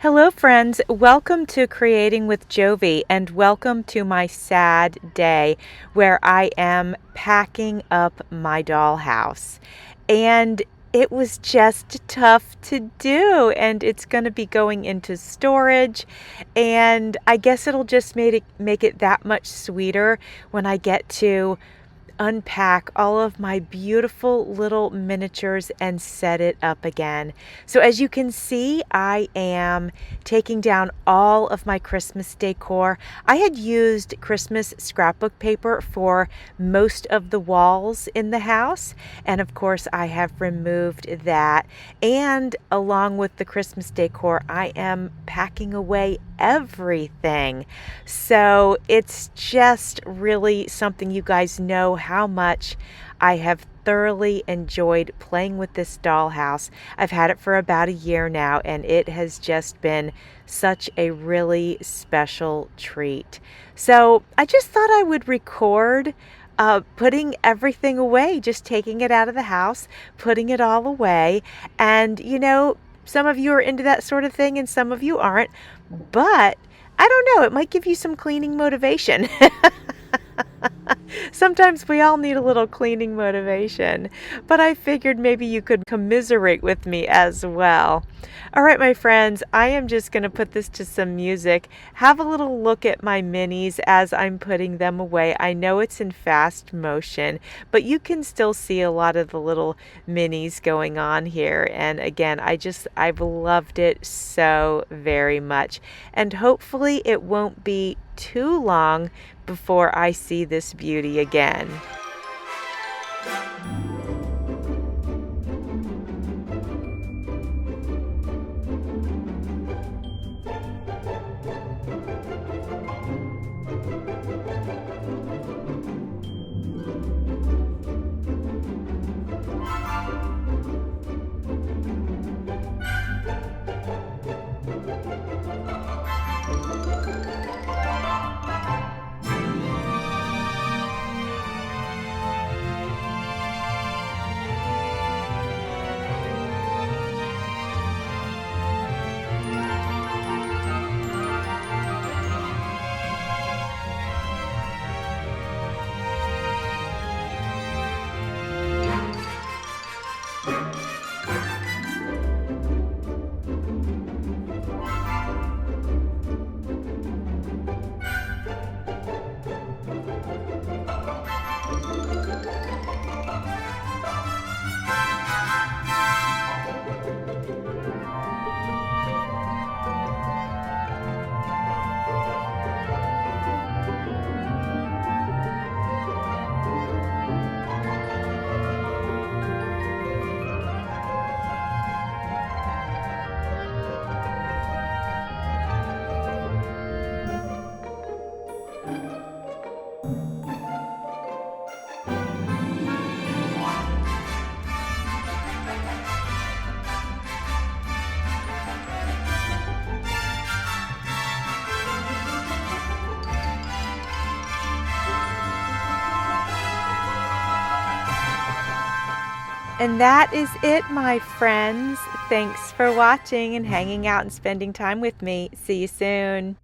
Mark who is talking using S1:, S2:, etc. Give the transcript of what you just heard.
S1: Hello, friends. Welcome to Creating with Jovi, and welcome to my sad day where I am packing up my dollhouse. And it was just tough to do, and it's going to be going into storage. And I guess it'll just make it that much sweeter when I get to unpack all of my beautiful little miniatures and set it up again. So as you can see, I am taking down all of my Christmas decor. I had used Christmas scrapbook paper for most of the walls in the house, and of course I have removed that. And along with the Christmas decor, I am packing away everything. So it's just really something. You guys know how much I have thoroughly enjoyed playing with this dollhouse. I've had it for about a year now, and it has just been such a really special treat. So I just thought I would record putting everything away, just taking it out of the house, putting it all away. And some of you are into that sort of thing and some of you aren't, but I don't know, it might give you some cleaning motivation. Sometimes we all need a little cleaning motivation, but I figured maybe you could commiserate with me as well. All right, my friends, I am just going to put this to some music. Have a little look at my minis as I'm putting them away. I know it's in fast motion, but you can still see a lot of the little minis going on here. And again, I've loved it so very much. And hopefully it won't be too long before I see this beauty again. And that is it, my friends. Thanks for watching and hanging out and spending time with me. See you soon.